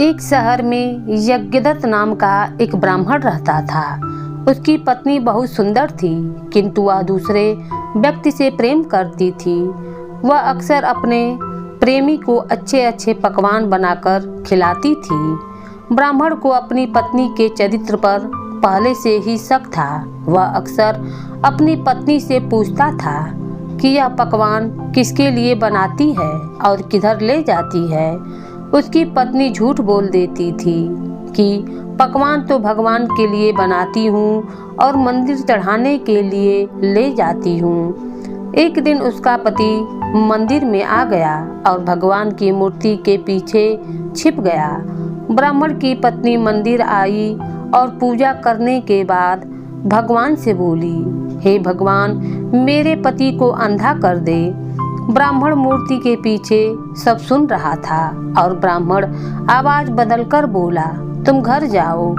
एक शहर में यज्ञदत्त नाम का एक ब्राह्मण रहता था। उसकी पत्नी बहुत सुंदर थी, किंतु वह दूसरे व्यक्ति से प्रेम करती थी। वह अक्सर अपने प्रेमी को अच्छे अच्छे पकवान बनाकर खिलाती थी। ब्राह्मण को अपनी पत्नी के चरित्र पर पहले से ही शक था। वह अक्सर अपनी पत्नी से पूछता था कि यह पकवान किसके लिए बनाती है और किधर ले जाती है। उसकी पत्नी झूठ बोल देती थी कि पकवान तो भगवान के लिए बनाती हूँ और मंदिर चढ़ाने के लिए ले जाती हूँ। एक दिन उसका पति मंदिर में आ गया और भगवान की मूर्ति के पीछे छिप गया। ब्राह्मण की पत्नी मंदिर आई और पूजा करने के बाद भगवान से बोली, हे भगवान, मेरे पति को अंधा कर दे। ब्राह्मण मूर्ति के पीछे सब सुन रहा था और ब्राह्मण आवाज बदलकर बोला, तुम घर जाओ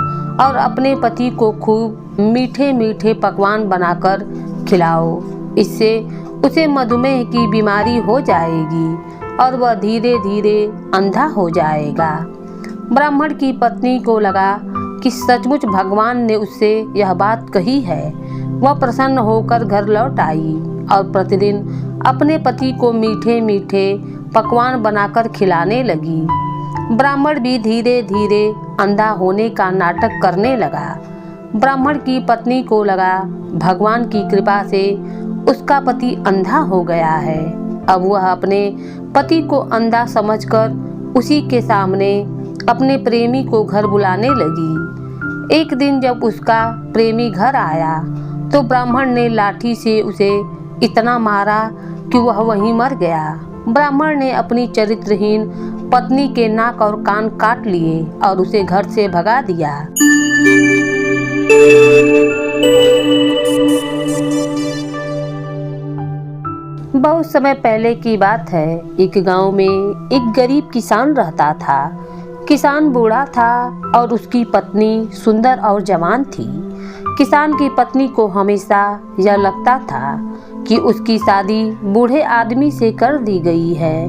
और अपने पति को खूब मीठे मीठे पकवान बनाकर खिलाओ। इससे उसे मधुमेह की बीमारी हो जाएगी और वह धीरे धीरे अंधा हो जाएगा। ब्राह्मण की पत्नी को लगा कि सचमुच भगवान ने उससे यह बात कही है। वह प्रसन्न होकर घर लौट आई और प्रतिदिन अपने पति को मीठे मीठे पकवान बनाकर खिलाने लगी। ब्राह्मण भी धीरे धीरे अंधा होने का नाटक करने लगा। ब्राह्मण की पत्नी को लगा भगवान की कृपा से उसका पति अंधा हो गया है। अब वह अपने पति को अंधा समझकर उसी के सामने अपने प्रेमी को घर बुलाने लगी। एक दिन जब उसका प्रेमी घर आया तो ब्राह्मण ने लाठी से उसे इतना मारा कि वह वहीं मर गया। ब्राह्मण ने अपनी चरित्रहीन पत्नी के नाक और कान काट लिए और उसे घर से भगा दिया। बहुत समय पहले की बात है। एक गांव में एक गरीब किसान रहता था। किसान बूढ़ा था और उसकी पत्नी सुंदर और जवान थी। किसान की पत्नी को हमेशा यह लगता था कि उसकी शादी बूढ़े आदमी से कर दी गई है।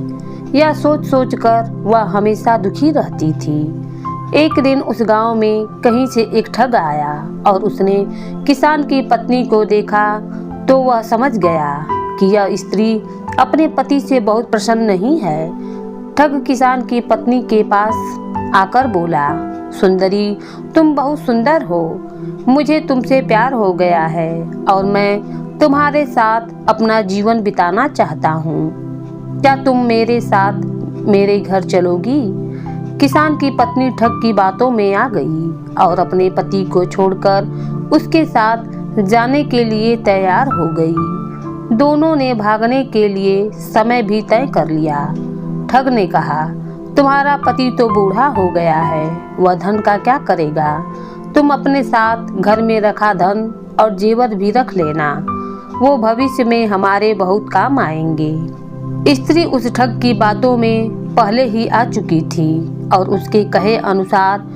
यह सोच सोच कर वह हमेशा दुखी रहती थी। एक दिन उस गांव में कहीं से एक ठग आया और उसने किसान की पत्नी को देखा तो वह समझ गया कि यह स्त्री अपने पति से बहुत प्रसन्न नहीं है। ठग किसान की पत्नी के पास आकर बोला, सुंदरी, तुम बहुत सुंदर हो, मुझे तुमसे प्यार हो गया है और मैं तुम्हारे साथ अपना जीवन बिताना चाहता हूँ। क्या तुम मेरे साथ मेरे घर चलोगी? किसान की पत्नी ठग की बातों में आ गई और अपने पति को छोड़कर उसके साथ जाने के लिए तैयार हो गई। दोनों ने भागने के लिए समय भी तय कर लिया। ठग ने कहा, तुम्हारा पति तो बूढ़ा हो गया है, वह धन का क्या करेगा? तुम अपने साथ घर में रखा धन और जेवर भी रख लेना, वो भविष्य में हमारे बहुत काम आएंगे। स्त्री उस ठग की बातों में पहले ही आ चुकी थी और उसके कहे अनुसार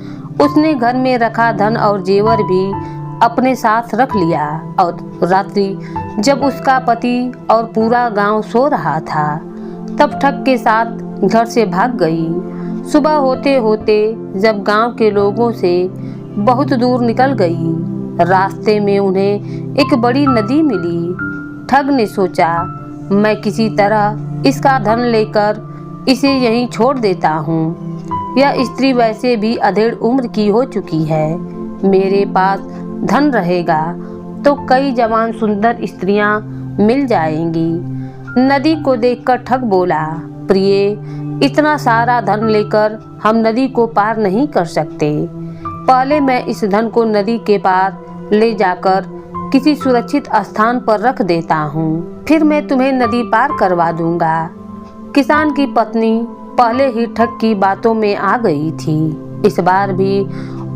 उसने घर में रखा धन और जेवर भी अपने साथ रख लिया और रात्रि जब उसका पति और पूरा गांव सो रहा था तब ठग के साथ घर से भाग गई। सुबह होते होते जब गांव के लोगों से बहुत दूर निकल गई, रास्ते में उन्हें एक बड़ी नदी मिली। ठग ने सोचा, मैं किसी तरह इसका धन लेकर इसे यहीं छोड़ देता हूँ। यह स्त्री वैसे भी अधेड़ उम्र की हो चुकी है, मेरे पास धन रहेगा तो कई जवान सुंदर स्त्रियां मिल जाएंगी। नदी को देखकर ठग बोला, प्रिय, इतना सारा धन लेकर हम नदी को पार नहीं कर सकते। पहले मैं इस धन को नदी के पार ले जाकर किसी सुरक्षित स्थान पर रख देता हूँ, फिर मैं तुम्हें नदी पार करवा दूंगा। किसान की पत्नी पहले ही ठग की बातों में आ गई थी। इस बार भी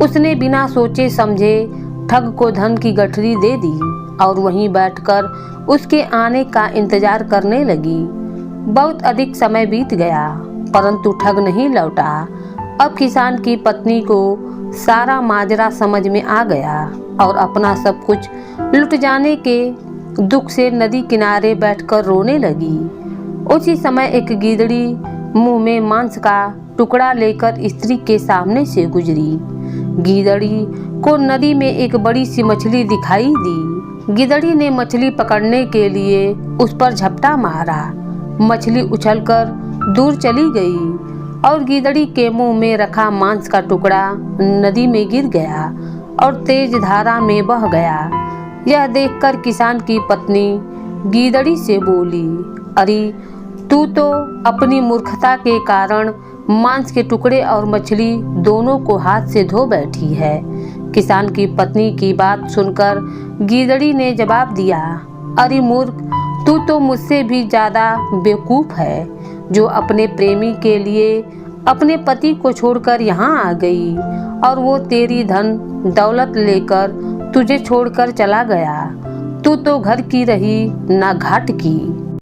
उसने बिना सोचे समझे ठग को धन की गठरी दे दी और वहीं बैठकर उसके आने का इंतजार करने लगी। बहुत अधिक समय बीत गया परंतु ठग नहीं लौटा। अब किसान की पत्नी को सारा माजरा समझ में आ गया और अपना सब कुछ लुट जाने के दुख से नदी किनारे बैठकर रोने लगी। उसी समय एक गीदड़ी मुंह में मांस का टुकड़ा लेकर स्त्री के सामने से गुजरी। गीदड़ी को नदी में एक बड़ी सी मछली दिखाई दी। गिदड़ी ने मछली पकड़ने के लिए उस पर झपटा मारा। मछली उछलकर दूर चली गई और गीदड़ी के मुंह में रखा मांस का टुकड़ा नदी में गिर गया और तेज धारा में बह गया। यह देखकर किसान की पत्नी गीदड़ी से बोली, अरे तू तो अपनी मूर्खता के कारण मांस के टुकड़े और मछली दोनों को हाथ से धो बैठी है। किसान की पत्नी की बात सुनकर गीदड़ी ने जवाब दिया, अरे मूर्ख, तू तो मुझसे भी ज्यादा बेवकूफ है, जो अपने प्रेमी के लिए अपने पति को छोड़कर यहाँ आ गई और वो तेरी धन दौलत लेकर तुझे छोड़कर चला गया। तू तो घर की रही ना घाट की।